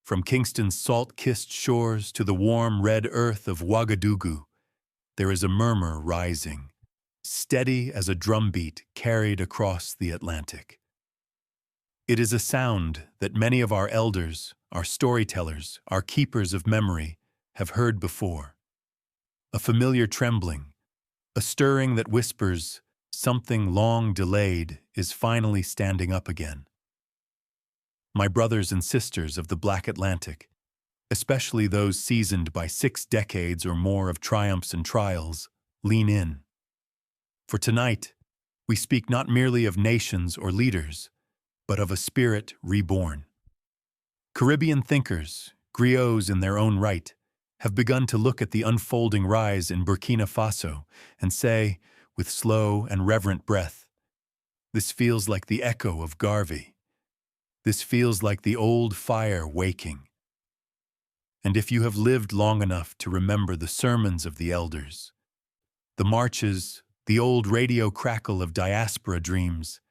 From Kingston's salt-kissed shores to the warm red earth of Ouagadougou, there is a murmur rising, steady as a drumbeat carried across the Atlantic. It is a sound that many of our elders, our storytellers, our keepers of memory have heard before. A familiar trembling, a stirring that whispers something long delayed is finally standing up again. My brothers and sisters of the Black Atlantic, especially those seasoned by 6 decades or more of triumphs and trials, lean in. For tonight, we speak not merely of nations or leaders, but of a spirit reborn. Caribbean thinkers, griots in their own right, have begun to look at the unfolding rise in Burkina Faso and say, with slow and reverent breath, "This feels like the echo of Garvey. This feels like the old fire waking." And if you have lived long enough to remember the sermons of the elders, the marches, the old radio crackle of diaspora dreams,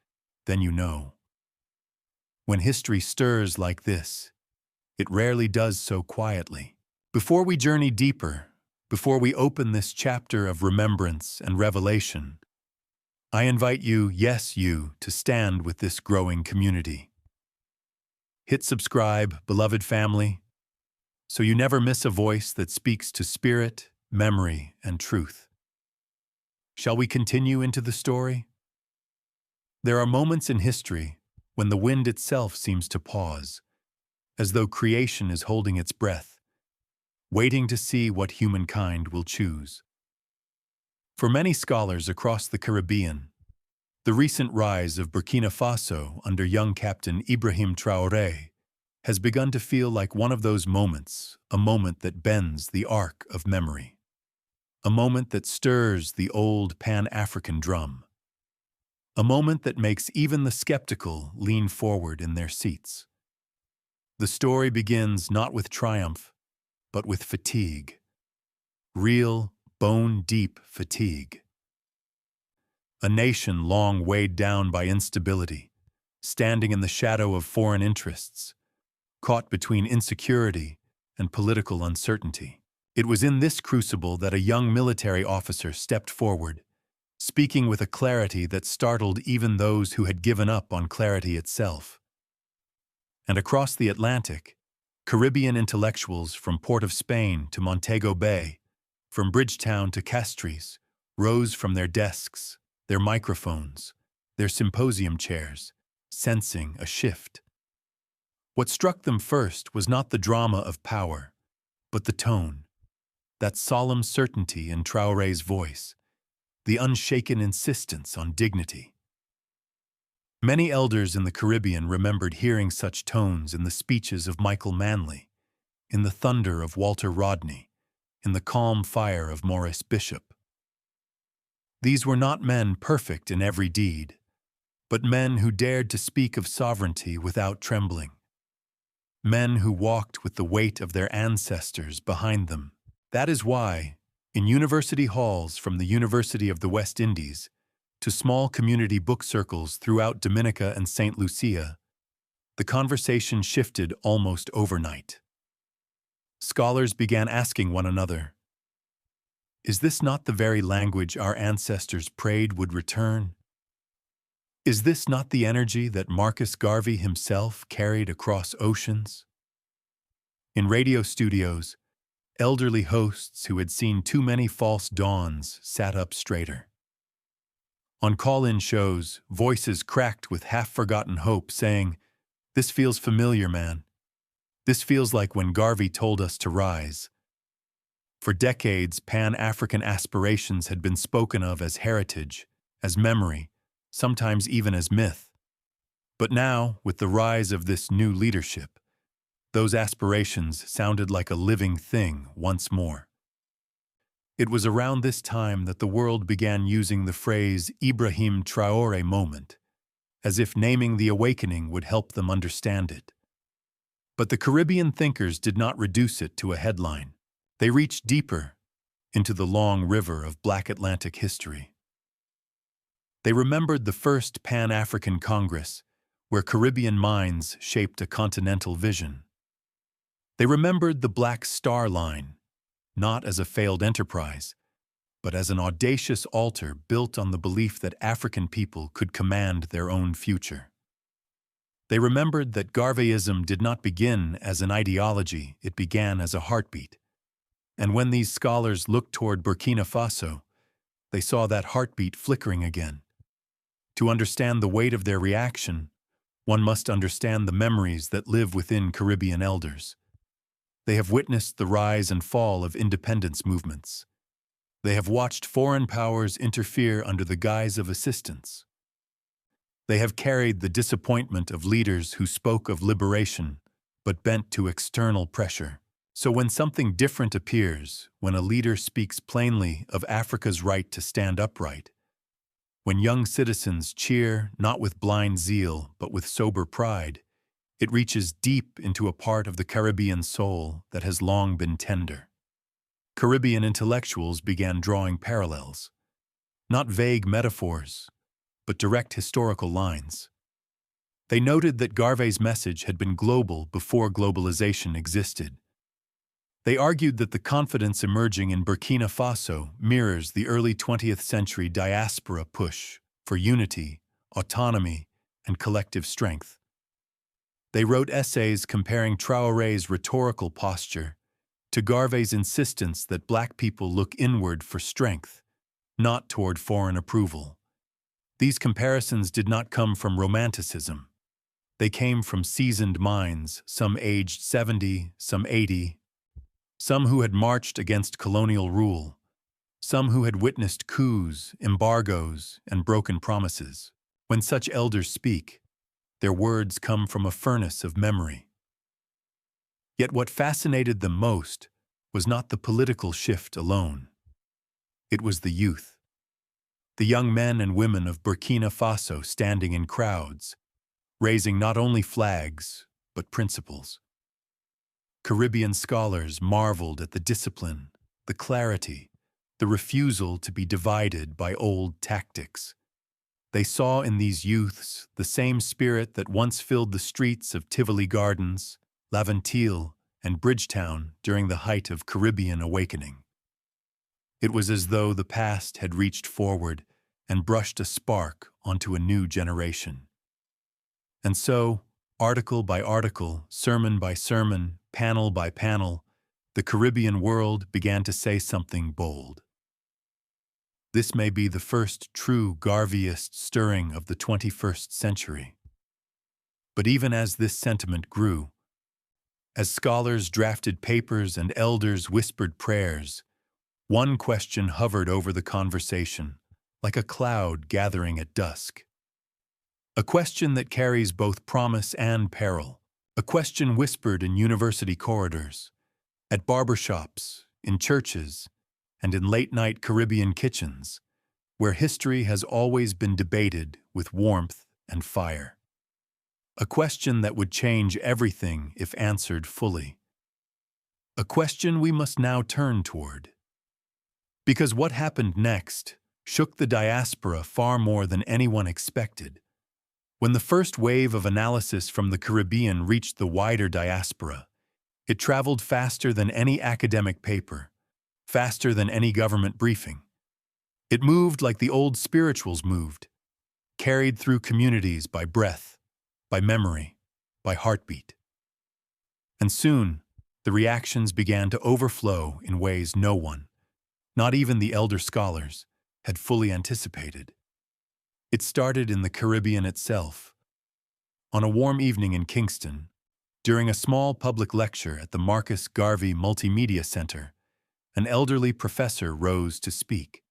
then you know. When history stirs like this, it rarely does so quietly. Before we journey deeper, before we open this chapter of remembrance and revelation, I invite you, yes you, to stand with this growing community. Hit subscribe, beloved family, so you never miss a voice that speaks to spirit, memory, and truth. Shall we continue into the story? There are moments in history when the wind itself seems to pause, as though creation is holding its breath, waiting to see what humankind will choose. For many scholars across the Caribbean, the recent rise of Burkina Faso under young Captain Ibrahim Traore has begun to feel like one of those moments, a moment that bends the arc of memory, a moment that stirs the old Pan-African drum, a moment that makes even the skeptical lean forward in their seats. The story begins not with triumph, but with fatigue. Real, bone-deep fatigue. A nation long weighed down by instability, standing in the shadow of foreign interests, caught between insecurity and political uncertainty. It was in this crucible that a young military officer stepped forward, speaking with a clarity that startled even those who had given up on clarity itself. And across the Atlantic, Caribbean intellectuals from Port of Spain to Montego Bay, from Bridgetown to Castries, rose from their desks, their microphones, their symposium chairs, sensing a shift. What struck them first was not the drama of power, but the tone, that solemn certainty in Traore's voice, the unshaken insistence on dignity. Many elders in the Caribbean remembered hearing such tones in the speeches of Michael Manley, in the thunder of Walter Rodney, in the calm fire of Maurice Bishop. These were not men perfect in every deed, but men who dared to speak of sovereignty without trembling. Men who walked with the weight of their ancestors behind them. That is why, in university halls from the University of the West Indies to small community book circles throughout Dominica and St. Lucia, the conversation shifted almost overnight. Scholars began asking one another, "Is this not the very language our ancestors prayed would return? Is this not the energy that Marcus Garvey himself carried across oceans?" In radio studios, elderly hosts who had seen too many false dawns sat up straighter. On call-in shows, voices cracked with half-forgotten hope saying, "This feels familiar, man. This feels like when Garvey told us to rise." For decades, Pan-African aspirations had been spoken of as heritage, as memory, sometimes even as myth. But now, with the rise of this new leadership, those aspirations sounded like a living thing once more. It was around this time that the world began using the phrase Ibrahim Traore moment, as if naming the awakening would help them understand it. But the Caribbean thinkers did not reduce it to a headline. They reached deeper into the long river of Black Atlantic history. They remembered the first Pan-African Congress, where Caribbean minds shaped a continental vision. They remembered the Black Star Line, not as a failed enterprise, but as an audacious altar built on the belief that African people could command their own future. They remembered that Garveyism did not begin as an ideology, it began as a heartbeat. And when these scholars looked toward Burkina Faso, they saw that heartbeat flickering again. To understand the weight of their reaction, one must understand the memories that live within Caribbean elders. They have witnessed the rise and fall of independence movements. They have watched foreign powers interfere under the guise of assistance. They have carried the disappointment of leaders who spoke of liberation but bent to external pressure. So when something different appears, when a leader speaks plainly of Africa's right to stand upright, when young citizens cheer not with blind zeal but with sober pride, it reaches deep into a part of the Caribbean soul that has long been tender. Caribbean intellectuals began drawing parallels, not vague metaphors, but direct historical lines. They noted that Garvey's message had been global before globalization existed. They argued that the confidence emerging in Burkina Faso mirrors the early 20th century diaspora push for unity, autonomy, and collective strength. They wrote essays comparing Traore's rhetorical posture to Garvey's insistence that Black people look inward for strength, not toward foreign approval. These comparisons did not come from romanticism. They came from seasoned minds, some aged 70, some 80, some who had marched against colonial rule, some who had witnessed coups, embargoes, and broken promises. When such elders speak, their words come from a furnace of memory. Yet what fascinated them most was not the political shift alone. It was the youth. The young men and women of Burkina Faso standing in crowds, raising not only flags, but principles. Caribbean scholars marveled at the discipline, the clarity, the refusal to be divided by old tactics. They saw in these youths the same spirit that once filled the streets of Tivoli Gardens, Laventille, and Bridgetown during the height of Caribbean awakening. It was as though the past had reached forward and brushed a spark onto a new generation. And so, article by article, sermon by sermon, panel by panel, the Caribbean world began to say something bold. This may be the first true Garveyist stirring of the 21st century. But even as this sentiment grew, as scholars drafted papers and elders whispered prayers, one question hovered over the conversation, like a cloud gathering at dusk. A question that carries both promise and peril. A question whispered in university corridors, at barbershops, in churches, and in late-night Caribbean kitchens, where history has always been debated with warmth and fire. A question that would change everything if answered fully. A question we must now turn toward. Because what happened next shook the diaspora far more than anyone expected. When the first wave of analysis from the Caribbean reached the wider diaspora, it traveled faster than any academic paper, faster than any government briefing. It moved like the old spirituals moved, carried through communities by breath, by memory, by heartbeat. And soon, the reactions began to overflow in ways no one, not even the elder scholars, had fully anticipated. It started in the Caribbean itself. On a warm evening in Kingston, during a small public lecture at the Marcus Garvey Multimedia Center, an elderly professor rose to speak.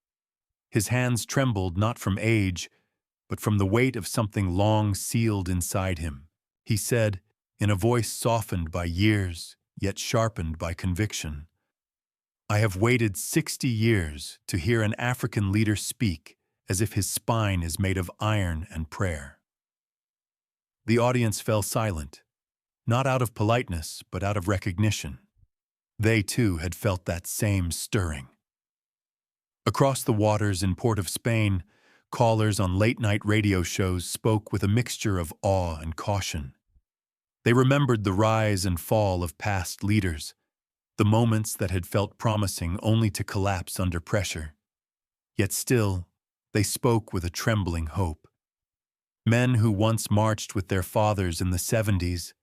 His hands trembled not from age, but from the weight of something long sealed inside him. He said, in a voice softened by years, yet sharpened by conviction, "I have waited 60 years to hear an African leader speak as if his spine is made of iron and prayer." The audience fell silent, not out of politeness, but out of recognition. They, too, had felt that same stirring. Across the waters in Port of Spain, callers on late-night radio shows spoke with a mixture of awe and caution. They remembered the rise and fall of past leaders, the moments that had felt promising only to collapse under pressure. Yet still, they spoke with a trembling hope. Men who once marched with their fathers in the 70s,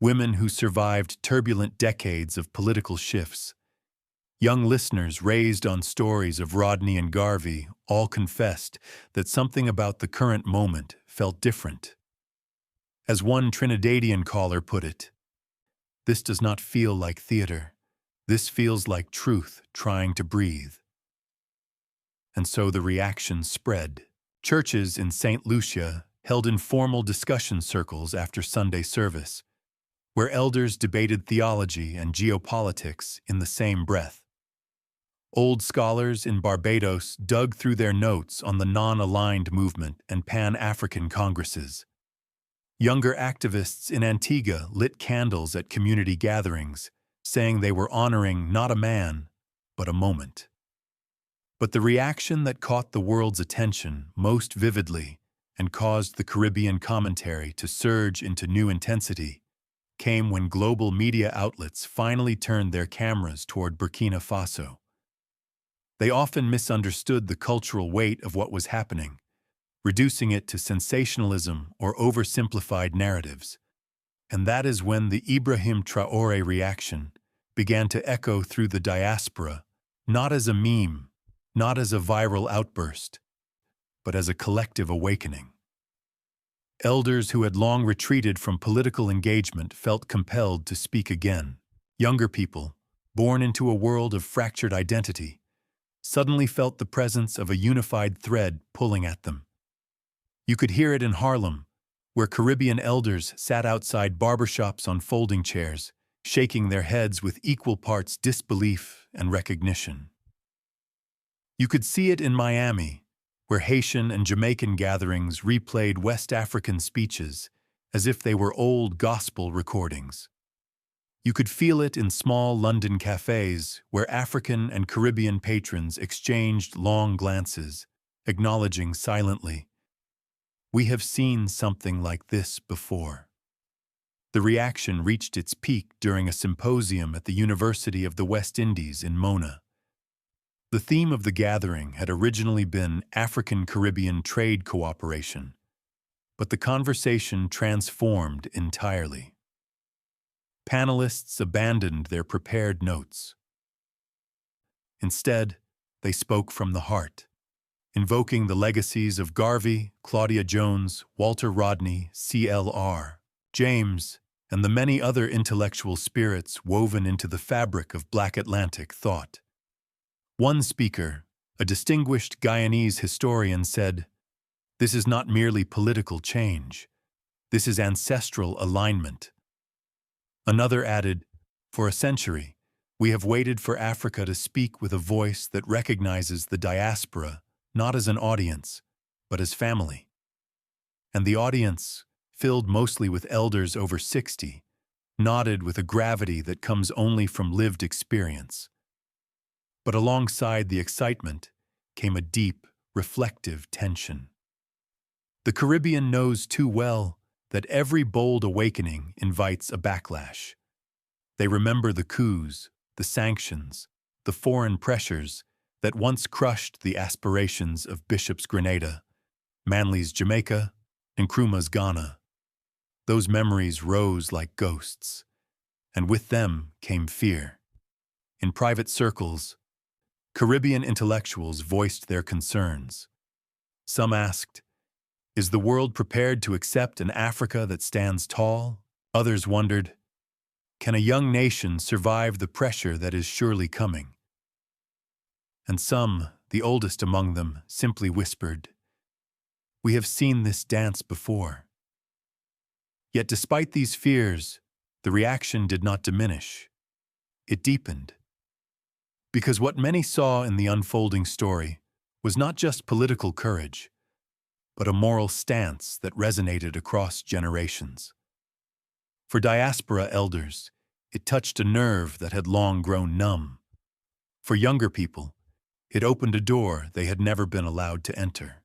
women who survived turbulent decades of political shifts, young listeners raised on stories of Rodney and Garvey all confessed that something about the current moment felt different. As one Trinidadian caller put it, "This does not feel like theater. This feels like truth trying to breathe." And so the reaction spread. Churches in St. Lucia held informal discussion circles after Sunday service, where elders debated theology and geopolitics in the same breath. Old scholars in Barbados dug through their notes on the non-aligned movement and Pan-African congresses. Younger activists in Antigua lit candles at community gatherings, saying they were honoring not a man, but a moment. But the reaction that caught the world's attention most vividly and caused the Caribbean commentary to surge into new intensity came when global media outlets finally turned their cameras toward Burkina Faso. They often misunderstood the cultural weight of what was happening, reducing it to sensationalism or oversimplified narratives. And that is when the Ibrahim Traore reaction began to echo through the diaspora, not as a meme, not as a viral outburst, but as a collective awakening. Elders who had long retreated from political engagement felt compelled to speak again. Younger people, born into a world of fractured identity, suddenly felt the presence of a unified thread pulling at them. You could hear it in Harlem, where Caribbean elders sat outside barbershops on folding chairs, shaking their heads with equal parts disbelief and recognition. You could see it in Miami, where Haitian and Jamaican gatherings replayed West African speeches as if they were old gospel recordings. You could feel it in small London cafes where African and Caribbean patrons exchanged long glances, acknowledging silently, "We have seen something like this before." The reaction reached its peak during a symposium at the University of the West Indies in Mona. The theme of the gathering had originally been African-Caribbean trade cooperation, but the conversation transformed entirely. Panelists abandoned their prepared notes. Instead, they spoke from the heart, invoking the legacies of Garvey, Claudia Jones, Walter Rodney, C.L.R. James, and the many other intellectual spirits woven into the fabric of Black Atlantic thought. One speaker, a distinguished Guyanese historian, said, "This is not merely political change. This is ancestral alignment." Another added, "For a century, we have waited for Africa to speak with a voice that recognizes the diaspora not as an audience, but as family." And the audience, filled mostly with elders over 60, nodded with a gravity that comes only from lived experience. But alongside the excitement came a deep, reflective tension. The Caribbean knows too well that every bold awakening invites a backlash. They remember the coups, the sanctions, the foreign pressures that once crushed the aspirations of Bishop's Grenada, Manly's Jamaica, and Nkrumah's Ghana. Those memories rose like ghosts, and with them came fear. In private circles, Caribbean intellectuals voiced their concerns. Some asked, "Is the world prepared to accept an Africa that stands tall?" Others wondered, "Can a young nation survive the pressure that is surely coming?" And some, the oldest among them, simply whispered, "We have seen this dance before." Yet despite these fears, the reaction did not diminish. It deepened. Because what many saw in the unfolding story was not just political courage, but a moral stance that resonated across generations. For diaspora elders, it touched a nerve that had long grown numb. For younger people, it opened a door they had never been allowed to enter.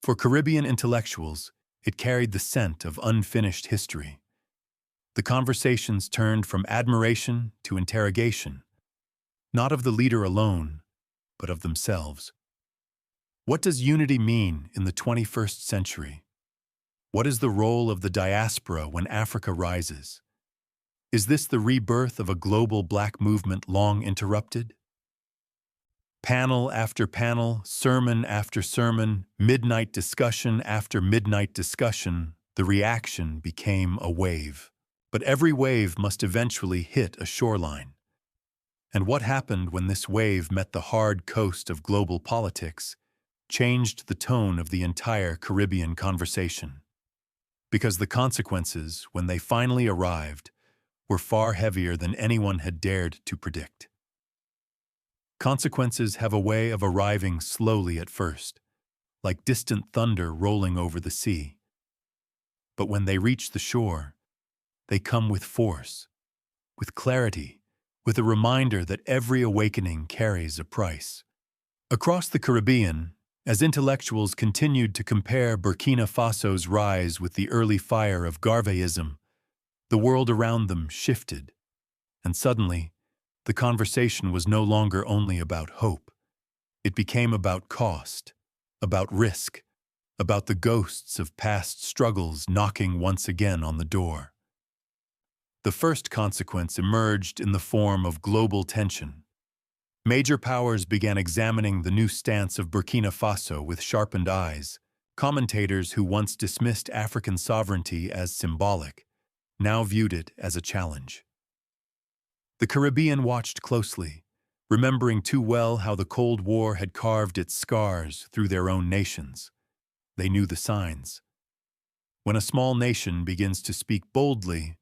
For Caribbean intellectuals, it carried the scent of unfinished history. The conversations turned from admiration to interrogation, not of the leader alone, but of themselves. What does unity mean in the 21st century? What is the role of the diaspora when Africa rises? Is this the rebirth of a global Black movement long interrupted? Panel after panel, sermon after sermon, midnight discussion after midnight discussion, the reaction became a wave. But every wave must eventually hit a shoreline. And what happened when this wave met the hard coast of global politics changed the tone of the entire Caribbean conversation. Because the consequences, when they finally arrived, were far heavier than anyone had dared to predict. Consequences have a way of arriving slowly at first, like distant thunder rolling over the sea. But when they reach the shore, they come with force, with clarity, with a reminder that every awakening carries a price. Across the Caribbean, as intellectuals continued to compare Burkina Faso's rise with the early fire of Garveyism, the world around them shifted, and suddenly, the conversation was no longer only about hope. It became about cost, about risk, about the ghosts of past struggles knocking once again on the door. The first consequence emerged in the form of global tension. Major powers began examining the new stance of Burkina Faso with sharpened eyes. Commentators who once dismissed African sovereignty as symbolic now viewed it as a challenge. The Caribbean watched closely, remembering too well how the Cold War had carved its scars through their own nations. They knew the signs. When a small nation begins to speak boldly,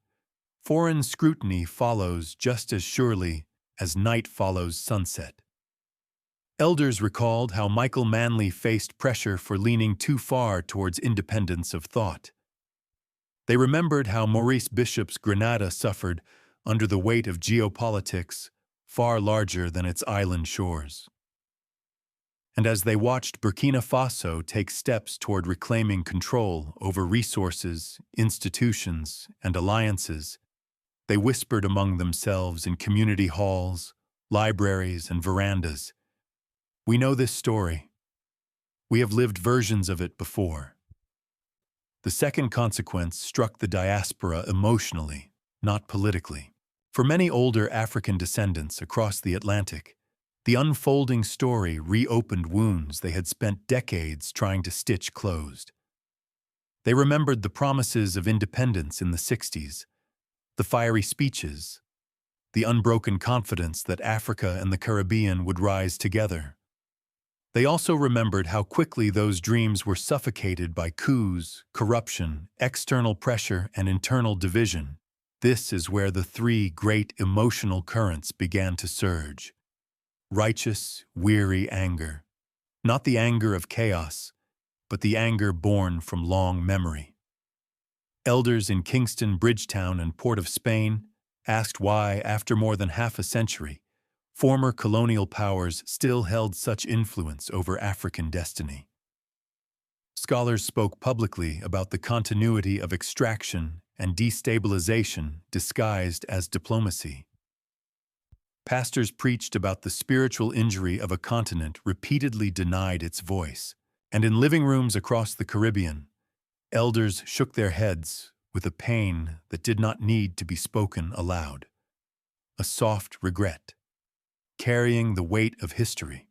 foreign scrutiny follows just as surely as night follows sunset. Elders recalled how Michael Manley faced pressure for leaning too far towards independence of thought. They remembered how Maurice Bishop's Grenada suffered under the weight of geopolitics far larger than its island shores. And as they watched Burkina Faso take steps toward reclaiming control over resources, institutions, and alliances, they whispered among themselves in community halls, libraries, and verandas, "We know this story. We have lived versions of it before." The second consequence struck the diaspora emotionally, not politically. For many older African descendants across the Atlantic, the unfolding story reopened wounds they had spent decades trying to stitch closed. They remembered the promises of independence in the 60s, the fiery speeches, the unbroken confidence that Africa and the Caribbean would rise together. They also remembered how quickly those dreams were suffocated by coups, corruption, external pressure, and internal division. This is where the three great emotional currents began to surge. Righteous, weary anger. Not the anger of chaos, but the anger born from long memory. Elders in Kingston, Bridgetown, and Port of Spain asked why, after more than half a century, former colonial powers still held such influence over African destiny. Scholars spoke publicly about the continuity of extraction and destabilization disguised as diplomacy. Pastors preached about the spiritual injury of a continent repeatedly denied its voice, and in living rooms across the Caribbean, elders shook their heads with a pain that did not need to be spoken aloud. A soft regret, carrying the weight of history.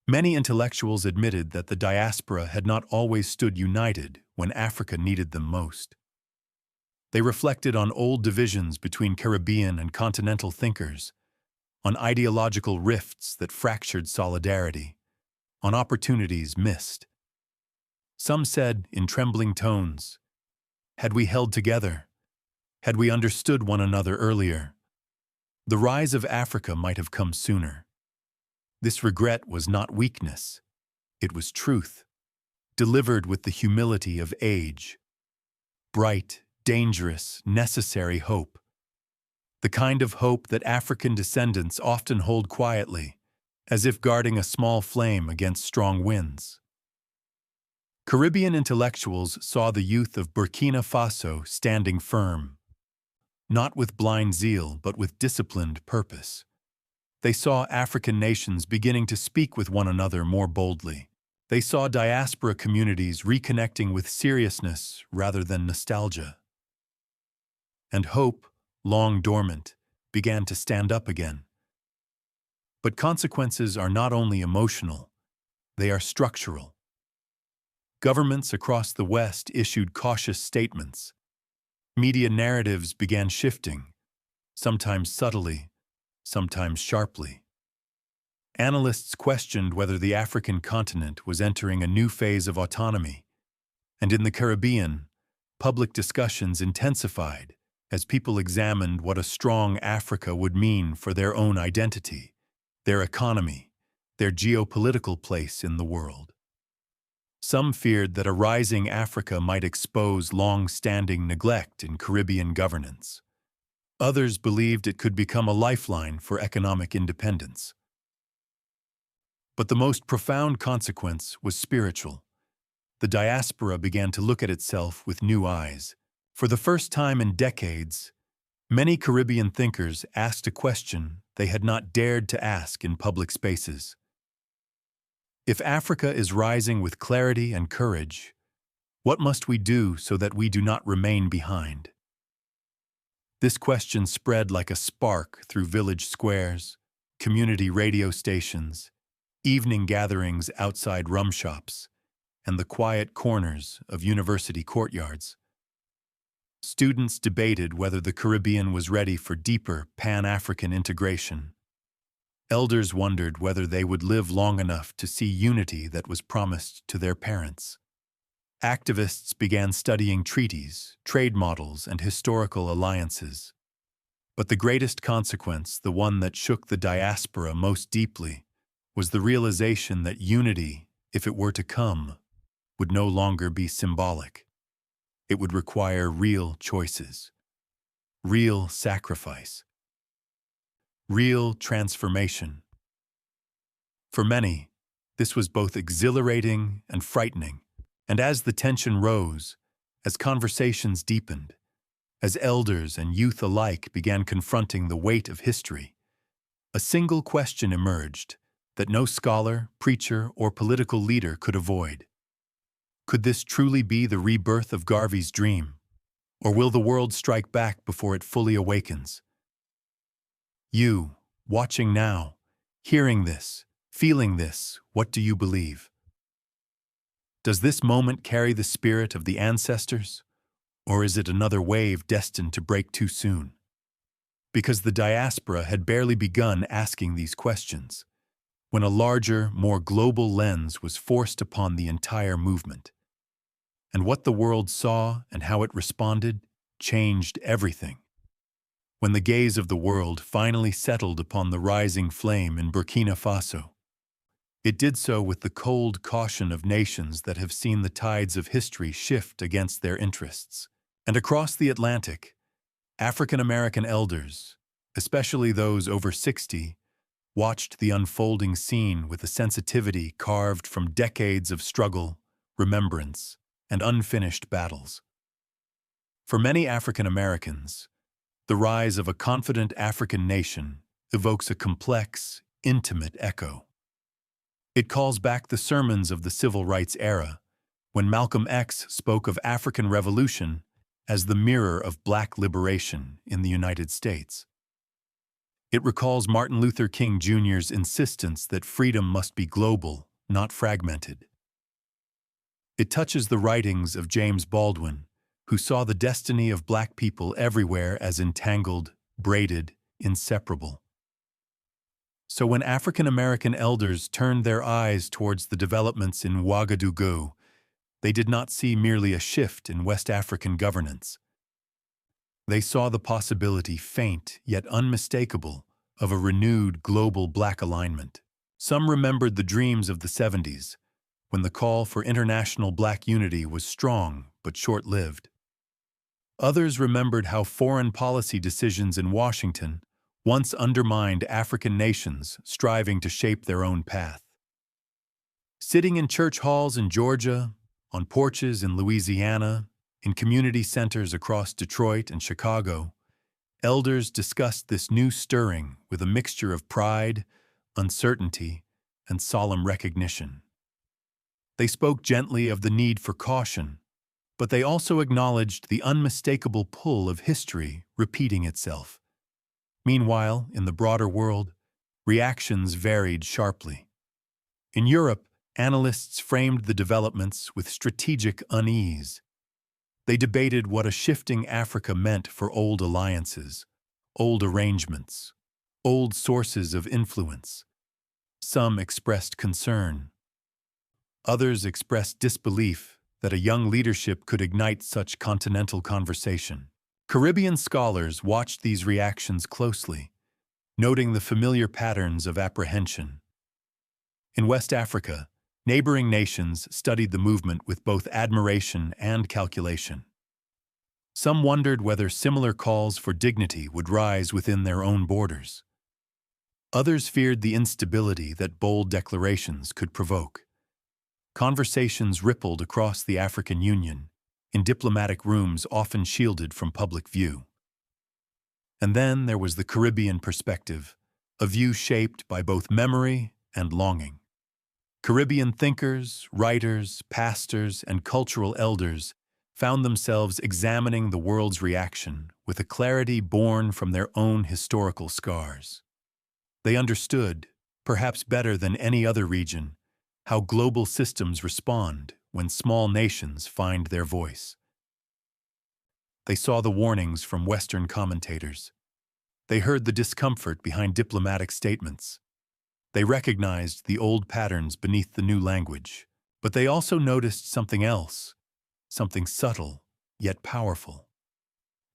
Many intellectuals admitted that the diaspora had not always stood united when Africa needed them most. They reflected on old divisions between Caribbean and continental thinkers, on ideological rifts that fractured solidarity, on opportunities missed. Some said in trembling tones, "Had we held together, had we understood one another earlier, the rise of Africa might have come sooner." This regret was not weakness, it was truth, delivered with the humility of age. Bright, dangerous, necessary hope. The kind of hope that African descendants often hold quietly, as if guarding a small flame against strong winds. Caribbean intellectuals saw the youth of Burkina Faso standing firm, not with blind zeal, but with disciplined purpose. They saw African nations beginning to speak with one another more boldly. They saw diaspora communities reconnecting with seriousness rather than nostalgia. And hope, long dormant, began to stand up again. But consequences are not only emotional, they are structural. Governments across the West issued cautious statements. Media narratives began shifting, sometimes subtly, sometimes sharply. Analysts questioned whether the African continent was entering a new phase of autonomy, and in the Caribbean, public discussions intensified as people examined what a strong Africa would mean for their own identity, their economy, their geopolitical place in the world. Some feared that a rising Africa might expose long-standing neglect in Caribbean governance. Others believed it could become a lifeline for economic independence. But the most profound consequence was spiritual. The diaspora began to look at itself with new eyes. For the first time in decades, many Caribbean thinkers asked a question they had not dared to ask in public spaces. If Africa is rising with clarity and courage, what must we do so that we do not remain behind? This question spread like a spark through village squares, community radio stations, evening gatherings outside rum shops, and the quiet corners of university courtyards. Students debated whether the Caribbean was ready for deeper Pan-African integration. Elders wondered whether they would live long enough to see unity that was promised to their parents. Activists began studying treaties, trade models, and historical alliances. But the greatest consequence, the one that shook the diaspora most deeply, was the realization that unity, if it were to come, would no longer be symbolic. It would require real choices, real sacrifice, real transformation. For many, this was both exhilarating and frightening, and as the tension rose, as conversations deepened, as elders and youth alike began confronting the weight of history, a single question emerged that no scholar, preacher, or political leader could avoid. Could this truly be the rebirth of Garvey's dream, or will the world strike back before it fully awakens? You, watching now, hearing this, feeling this, what do you believe? Does this moment carry the spirit of the ancestors, or is it another wave destined to break too soon? Because the diaspora had barely begun asking these questions, when a larger, more global lens was forced upon the entire movement. And what the world saw and how it responded changed everything. When the gaze of the world finally settled upon the rising flame in Burkina Faso, it did so with the cold caution of nations that have seen the tides of history shift against their interests. And across the Atlantic, African American elders, especially those over 60, watched the unfolding scene with a sensitivity carved from decades of struggle, remembrance, and unfinished battles. For many African Americans, the rise of a confident African nation evokes a complex, intimate echo. It calls back the sermons of the civil rights era, when Malcolm X spoke of African revolution as the mirror of Black liberation in the United States. It recalls Martin Luther King Jr.'s insistence that freedom must be global, not fragmented. It touches the writings of James Baldwin, who saw the destiny of Black people everywhere as entangled, braided, inseparable. So when African American elders turned their eyes towards the developments in Ouagadougou, they did not see merely a shift in West African governance. They saw the possibility, faint yet unmistakable, of a renewed global Black alignment. Some remembered the dreams of the 70s, when the call for international Black unity was strong but short-lived. Others remembered how foreign policy decisions in Washington once undermined African nations striving to shape their own path. Sitting in church halls in Georgia, on porches in Louisiana, in community centers across Detroit and Chicago, Elders discussed this new stirring with a mixture of pride, uncertainty, and solemn recognition. They spoke gently of the need for caution, but they also acknowledged the unmistakable pull of history repeating itself. Meanwhile, in the broader world, reactions varied sharply. In Europe, analysts framed the developments with strategic unease. They debated what a shifting Africa meant for old alliances, old arrangements, old sources of influence. Some expressed concern. Others expressed disbelief that a young leadership could ignite such continental conversation. Caribbean scholars watched these reactions closely, noting the familiar patterns of apprehension. In West Africa, neighboring nations studied the movement with both admiration and calculation. Some wondered whether similar calls for dignity would rise within their own borders. Others feared the instability that bold declarations could provoke. Conversations rippled across the African Union, in diplomatic rooms often shielded from public view. And then there was the Caribbean perspective, a view shaped by both memory and longing. Caribbean thinkers, writers, pastors, and cultural elders found themselves examining the world's reaction with a clarity born from their own historical scars. They understood, perhaps better than any other region, how global systems respond when small nations find their voice. They saw the warnings from Western commentators. They heard the discomfort behind diplomatic statements. They recognized the old patterns beneath the new language, but they also noticed something else, something subtle yet powerful.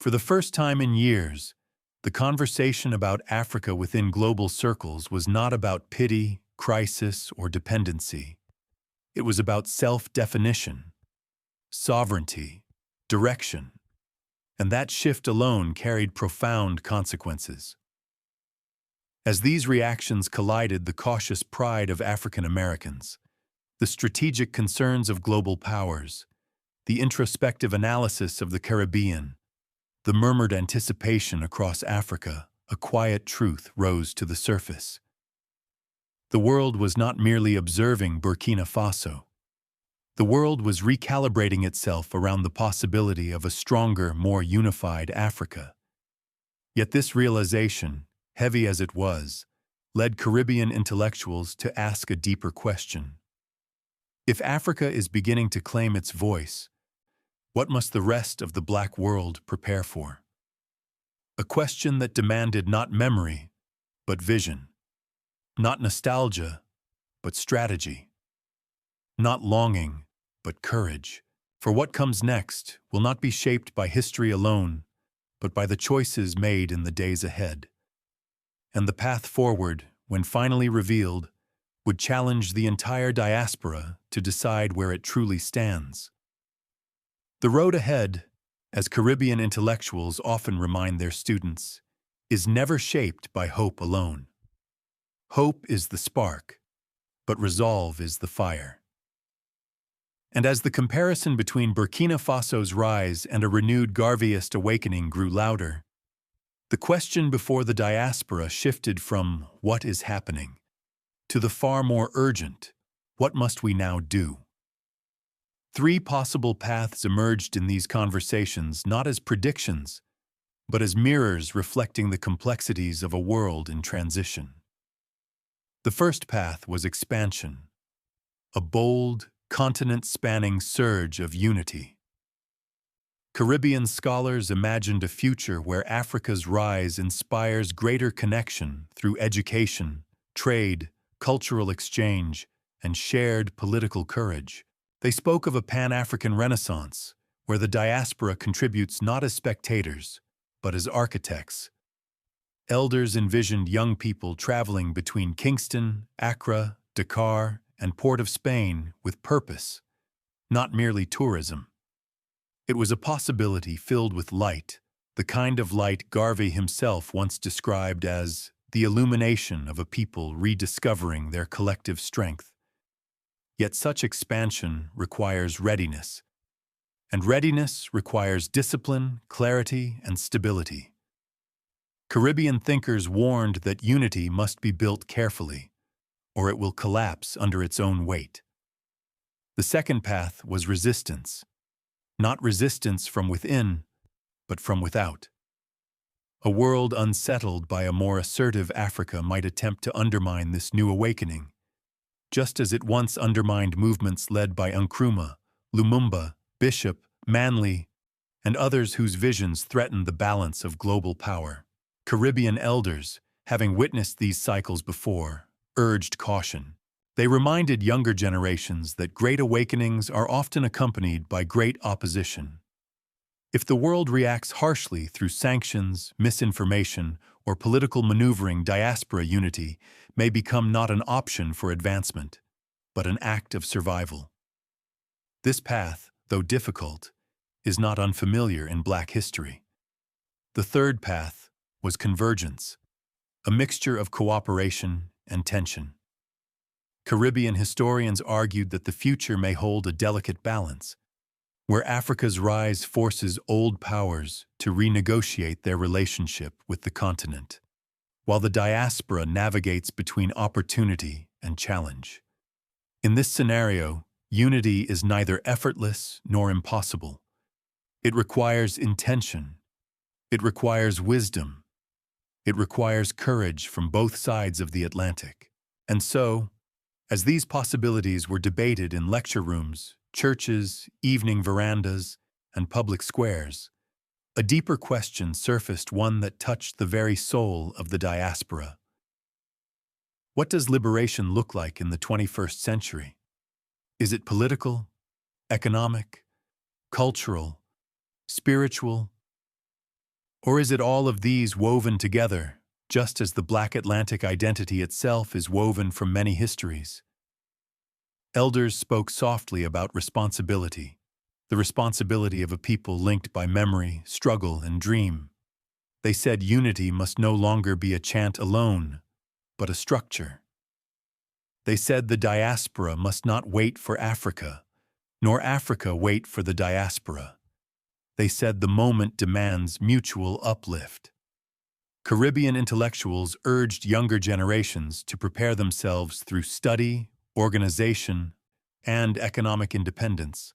For the first time in years, the conversation about Africa within global circles was not about pity, crisis, or dependency. It was about self-definition, sovereignty, direction, and that shift alone carried profound consequences. As these reactions collided the cautious pride of African Americans, the strategic concerns of global powers, the introspective analysis of the Caribbean, the murmured anticipation across Africa, a quiet truth rose to the surface. The world was not merely observing Burkina Faso. The world was recalibrating itself around the possibility of a stronger, more unified Africa. Yet this realization, heavy as it was, led Caribbean intellectuals to ask a deeper question. If Africa is beginning to claim its voice, what must the rest of the Black world prepare for? A question that demanded not memory, but vision. Not nostalgia, but strategy. Not longing, but courage. For what comes next will not be shaped by history alone, but by the choices made in the days ahead. And the path forward, when finally revealed, would challenge the entire diaspora to decide where it truly stands. The road ahead, as Caribbean intellectuals often remind their students, is never shaped by hope alone. Hope is the spark, but resolve is the fire. And as the comparison between Burkina Faso's rise and a renewed Garveyist awakening grew louder, the question before the diaspora shifted from "what is happening?" to the far more urgent, "what must we now do?" Three possible paths emerged in these conversations not as predictions, but as mirrors reflecting the complexities of a world in transition. The first path was expansion, a bold, continent-spanning surge of unity. Caribbean scholars imagined a future where Africa's rise inspires greater connection through education, trade, cultural exchange, and shared political courage. They spoke of a Pan-African Renaissance, where the diaspora contributes not as spectators, but as architects. Elders envisioned young people traveling between Kingston, Accra, Dakar, and Port of Spain with purpose, not merely tourism. It was a possibility filled with light, the kind of light Garvey himself once described as the illumination of a people rediscovering their collective strength. Yet such expansion requires readiness, and readiness requires discipline, clarity, and stability. Caribbean thinkers warned that unity must be built carefully, or it will collapse under its own weight. The second path was resistance, not resistance from within, but from without. A world unsettled by a more assertive Africa might attempt to undermine this new awakening, just as it once undermined movements led by Nkrumah, Lumumba, Bishop, Manley, and others whose visions threatened the balance of global power. Caribbean elders, having witnessed these cycles before, urged caution. They reminded younger generations that great awakenings are often accompanied by great opposition. If the world reacts harshly through sanctions, misinformation, or political maneuvering, diaspora unity may become not an option for advancement, but an act of survival. This path, though difficult, is not unfamiliar in Black history. The third path was convergence, a mixture of cooperation and tension. Caribbean historians argued that the future may hold a delicate balance, where Africa's rise forces old powers to renegotiate their relationship with the continent, while the diaspora navigates between opportunity and challenge. In this scenario, unity is neither effortless nor impossible. It requires intention. It requires wisdom. It requires courage from both sides of the Atlantic. And so, as these possibilities were debated in lecture rooms, churches, evening verandas, and public squares, a deeper question surfaced, one that touched the very soul of the diaspora. What does liberation look like in the 21st century? Is it political, economic, cultural, spiritual? Or is it all of these woven together, just as the Black Atlantic identity itself is woven from many histories? Elders spoke softly about responsibility, the responsibility of a people linked by memory, struggle, and dream. They said unity must no longer be a chant alone, but a structure. They said the diaspora must not wait for Africa, nor Africa wait for the diaspora. They said the moment demands mutual uplift. Caribbean intellectuals urged younger generations to prepare themselves through study, organization, and economic independence,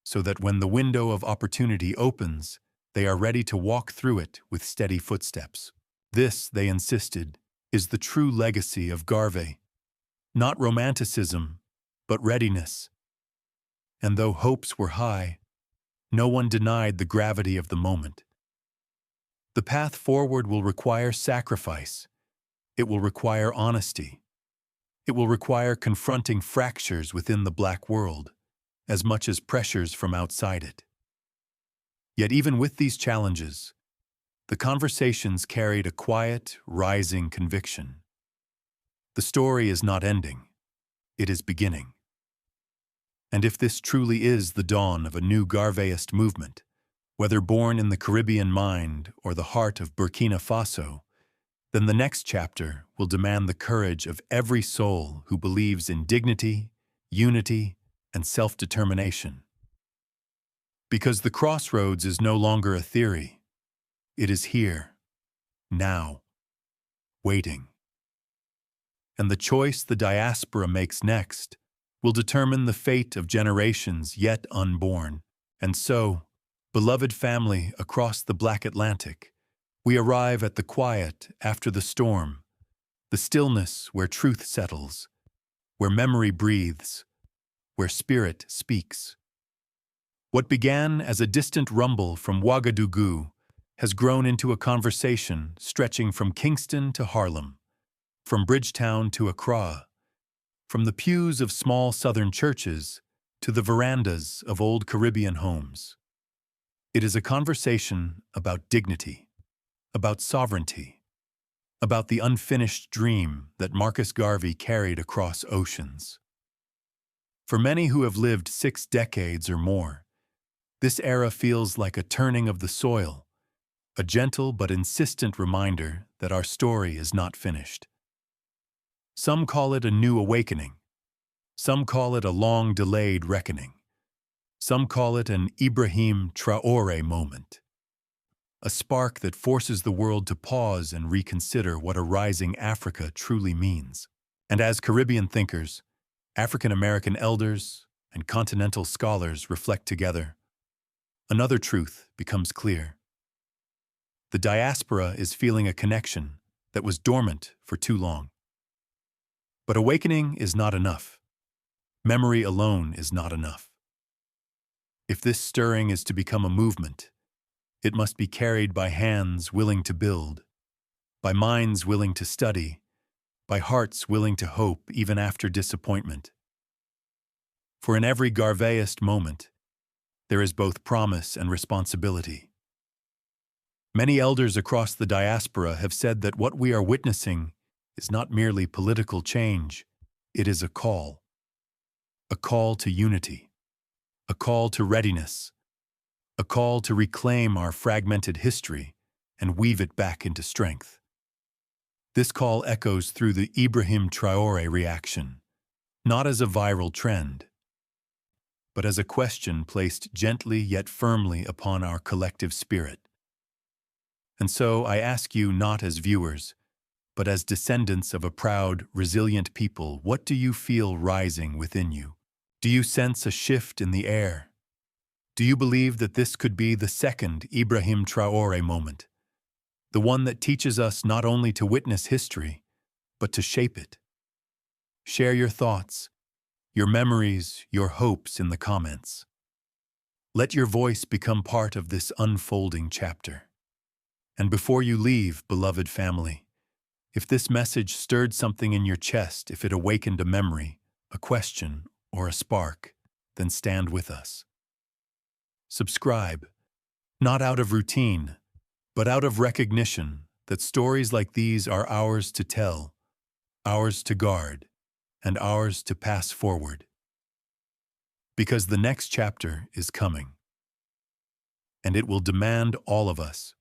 so that when the window of opportunity opens, they are ready to walk through it with steady footsteps. This, they insisted, is the true legacy of Garvey. Not romanticism, but readiness. And though hopes were high, no one denied the gravity of the moment. The path forward will require sacrifice. It will require honesty. It will require confronting fractures within the Black world, as much as pressures from outside it. Yet even with these challenges, the conversations carried a quiet, rising conviction. The story is not ending. It is beginning. And if this truly is the dawn of a new Garveyist movement, whether born in the Caribbean mind or the heart of Burkina Faso, then the next chapter will demand the courage of every soul who believes in dignity, unity, and self-determination. Because the crossroads is no longer a theory. It is here, now, waiting. And the choice the diaspora makes next will determine the fate of generations yet unborn. And so, beloved family across the Black Atlantic, we arrive at the quiet after the storm, the stillness where truth settles, where memory breathes, where spirit speaks. What began as a distant rumble from Ouagadougou has grown into a conversation stretching from Kingston to Harlem, from Bridgetown to Accra, from the pews of small southern churches to the verandas of old Caribbean homes. It is a conversation about dignity, about sovereignty, about the unfinished dream that Marcus Garvey carried across oceans. For many who have lived 6 decades or more, this era feels like a turning of the soil, a gentle but insistent reminder that our story is not finished. Some call it a new awakening. Some call it a long-delayed reckoning. Some call it an Ibrahim Traore moment. a spark that forces the world to pause and reconsider what a rising Africa truly means. And as Caribbean thinkers, African American elders, and continental scholars reflect together, another truth becomes clear. The diaspora is feeling a connection that was dormant for too long. But awakening is not enough. Memory alone is not enough. If this stirring is to become a movement, it must be carried by hands willing to build, by minds willing to study, by hearts willing to hope even after disappointment. For in every Garveyist moment, there is both promise and responsibility. Many elders across the diaspora have said that what we are witnessing is not merely political change, it is a call to unity, a call to readiness, a call to reclaim our fragmented history and weave it back into strength. This call echoes through the Ibrahim Traore reaction, not as a viral trend, but as a question placed gently yet firmly upon our collective spirit. And so I ask you, not as viewers, but as descendants of a proud, resilient people, what do you feel rising within you? Do you sense a shift in the air? Do you believe that this could be the second Ibrahim Traore moment, the one that teaches us not only to witness history, but to shape it? Share your thoughts, your memories, your hopes in the comments. Let your voice become part of this unfolding chapter. And before you leave, beloved family, if this message stirred something in your chest, if it awakened a memory, a question, or a spark, then stand with us. Subscribe, not out of routine, but out of recognition that stories like these are ours to tell, ours to guard, and ours to pass forward. Because the next chapter is coming, and it will demand all of us,